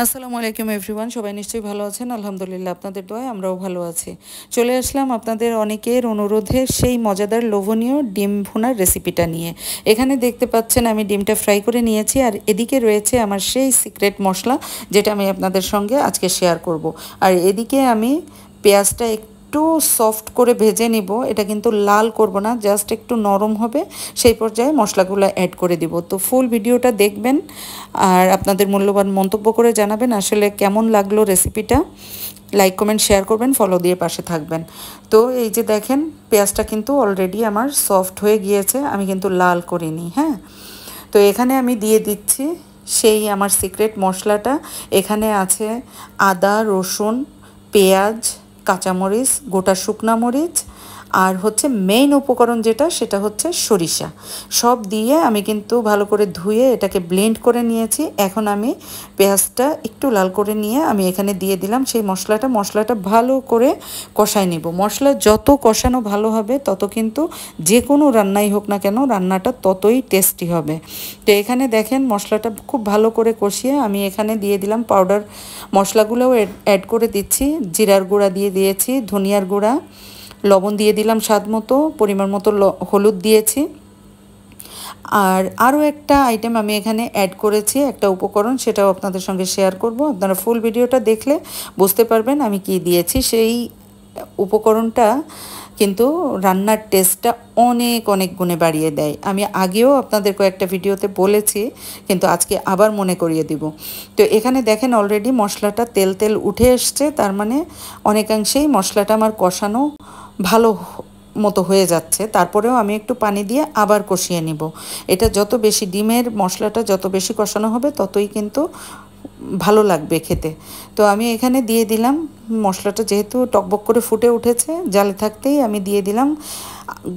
আসসালামু আলাইকুম এভরিওয়ান, সবাই নিশ্চয়ই ভালো আছেন। আলহামদুলিল্লাহ, আপনাদের দোয়ায় আমরাও ভালো আছি। চলে আসলাম আপনাদের অনেকের অনুরোধে সেই মজাদার লোভনীয় ডিম ভুনার রেসিপিটা নিয়ে। এখানে দেখতে পাচ্ছেন আমি ডিমটা ফ্রাই করে নিয়েছি, আর এদিকে রয়েছে আমার সেই সিক্রেট মশলা, যেটা আমি আপনাদের সঙ্গে আজকে শেয়ার করব। আর এদিকে আমি পেঁয়াজটা একটু সফট করে ভেজে নিব। এটা কিন্তু লাল করব না, জাস্ট একটু নরম হবে, সেই পর্যায়ে মশলাগুলো অ্যাড করে দিব। তো ফুল ভিডিওটা দেখবেন আর আপনাদের মূল্যবান মন্তব্য করে জানাবেন আসলে কেমন লাগলো রেসিপিটা। লাইক কমেন্ট শেয়ার করবেন, ফলো দিয়ে পাশে থাকবেন। তো এই যে দেখেন, পেঁয়াজটা কিন্তু অলরেডি আমার সফট হয়ে গিয়েছে, আমি কিন্তু লাল করিনি। হ্যাঁ, তো এখানে আমি দিয়ে দিচ্ছি সেই আমার সিক্রেট মশলাটা। এখানে আছে আদা, রসুন, পেঁয়াজ, কাঁচামরিচ, গোটা শুকনা মরিচ, আর হচ্ছে মেইন উপকরণ যেটা, সেটা হচ্ছে সরিষা। সব দিয়ে আমি কিন্তু ভালো করে ধুয়ে এটাকে ব্লেন্ড করে নিয়েছি। এখন আমি পেঁয়াজটা একটু লাল করে নিয়ে আমি এখানে দিয়ে দিলাম সেই মশলাটা ভালো করে কষায় নিব। মশলা যত কষানো ভালো হবে, তত কিন্তু যে কোনো রান্নাই হোক না কেন, রান্নাটা ততই টেস্টি হবে। তো এখানে দেখেন মশলাটা খুব ভালো করে কষিয়ে আমি এখানে দিয়ে দিলাম পাউডার মশলাগুলোও অ্যাড করে দিচ্ছি। জিরার গুঁড়া দিয়ে দিয়েছি, ধনিয়ার গুঁড়া, লবণ দিয়ে দিলাম স্বাদ মতো, পরিমাণ মতো হলুদ দিয়েছি। আর আরও একটা আইটেম আমি এখানে অ্যাড করেছি, একটা উপকরণ, সেটাও আপনাদের সঙ্গে শেয়ার করব। আপনারা ফুল ভিডিওটা দেখলে বুঝতে পারবেন আমি কি দিয়েছি। সেই উপকরণটা কিন্তু রান্নার টেস্টটা অনেক অনেক গুণে বাড়িয়ে দেয়। আমি আগেও আপনাদের কয়েকটা ভিডিওতে বলেছি, কিন্তু আজকে আবার মনে করিয়ে দিব। তো এখানে দেখেন অলরেডি মশলাটা তেল তেল উঠে এসছে, তার মানে অনেকাংশেই মশলাটা আমার কষানো ভালো মতো হয়ে যাচ্ছে। তারপরেও আমি একটু পানি দিয়ে আবার কষিয়ে নিব। এটা যত বেশি ডিমের মশলাটা যত বেশি কষানো হবে, ততই কিন্তু ভালো লাগবে খেতে। তো আমি এখানে দিয়ে দিলাম মশলাটা, যেহেতু টকবক করে ফুটে উঠেছে, জালে থাকতেই আমি দিয়ে দিলাম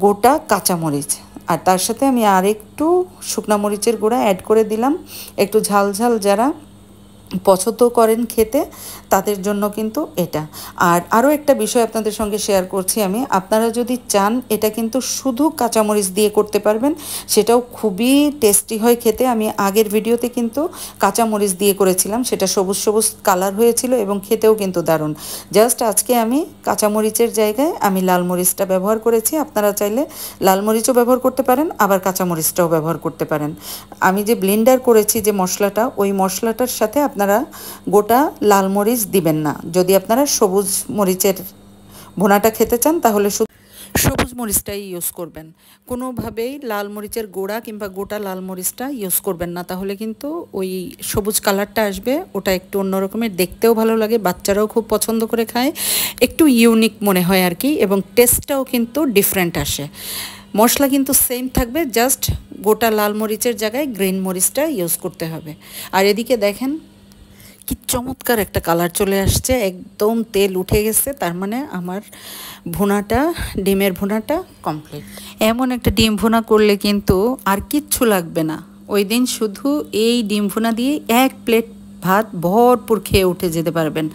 গোটা কাঁচামরিচ, আর তার সাথে আমি আর একটু শুকনা মরিচের গুঁড়া অ্যাড করে দিলাম। একটু ঝাল ঝাল যারা পছন্দ করেন খেতে, তাদের জন্য কিন্তু এটা। আর আরও একটা বিষয় আপনাদের সঙ্গে শেয়ার করছি আমি, আপনারা যদি চান এটা কিন্তু শুধু কাঁচামরিচ দিয়ে করতে পারবেন, সেটাও খুবই টেস্টি হয় খেতে। আমি আগের ভিডিওতে কিন্তু কাঁচামরিচ দিয়ে করেছিলাম, সেটা সবুজ সবুজ কালার হয়েছিল এবং খেতেও কিন্তু দারুণ। জাস্ট আজকে আমি কাঁচামরিচের জায়গায় আমি লাল মরিচটা ব্যবহার করেছি। আপনারা চাইলে লাল মরিচও ব্যবহার করতে পারেন, আবার কাঁচামরিচটাও ব্যবহার করতে পারেন। আমি যে ব্লেন্ডার করেছি যে মশলাটা, ওই মশলাটার সাথে আপনারা গোটা লাল মরিচ দিবেন না। যদি আপনারা সবুজ মরিচের ভুনাটা খেতে চান, তাহলে সবুজ মরিচটাই ইউজ করবেন। কোনোভাবেই লাল মরিচের গোড়া কিংবা গোটা লাল মরিচটা ইউজ করবেন না, তাহলে কিন্তু ওই সবুজ কালারটা আসবে, ওটা একটু অন্যরকমের, দেখতেও ভালো লাগে, বাচ্চারাও খুব পছন্দ করে খায়, একটু ইউনিক মনে হয় আর কি, এবং টেস্টটাও কিন্তু ডিফারেন্ট আসে। মশলা কিন্তু সেম থাকবে, জাস্ট গোটা লাল মরিচের জায়গায় গ্রিন মরিচটা ইউজ করতে হবে। আর এদিকে দেখেন কি চমৎকার একটা কালার চলে আসছে, একদম তেল উঠে গেছে, তার মানে আমার ভুনাটা, ডিমের ভুনাটা কমপ্লিট। এমন একটা ডিম ভুনা করলে কিন্তু আর কিচ্ছু লাগবে না। ওই দিন শুধু এই ডিম ভুনা দিয়ে এক প্লেট ভাত ভরপুর খেয়ে উঠে যেতে পারবেন।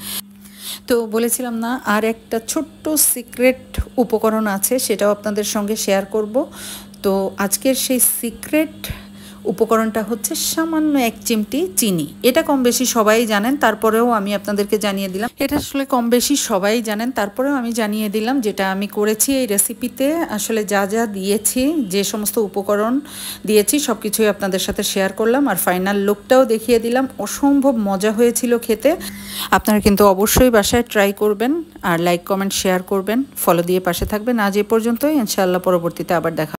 তো বলেছিলাম না, আর একটা ছোট্ট সিক্রেট উপকরণ আছে, সেটাও আপনাদের সঙ্গে শেয়ার করব। তো আজকের সেই সিক্রেট উপকরণটা হচ্ছে সামান্য 1 চিমটি চিনি। এটা কম বেশি সবাই জানেন, তারপরেও আমি আপনাদেরকে জানিয়ে দিলাম। এটা আসলে কম বেশি সবাই জানেন, তারপরেও আমি জানিয়ে দিলাম, যেটা আমি করেছি এই রেসিপিতে। আসলে যা যা দিয়েছি, যে সমস্ত উপকরণ দিয়েছি, সব কিছুই আপনাদের সাথে শেয়ার করলাম, আর ফাইনাল লুকটাও দেখিয়ে দিলাম। অসম্ভব মজা হয়েছিল খেতে। আপনারা কিন্তু অবশ্যই বাসায় ট্রাই করবেন, আর লাইক কমেন্ট শেয়ার করবেন, ফলো দিয়ে পাশে থাকবেন। আজ এ পর্যন্তই, ইনশাআল্লাহ পরবর্তীতে আবার দেখা।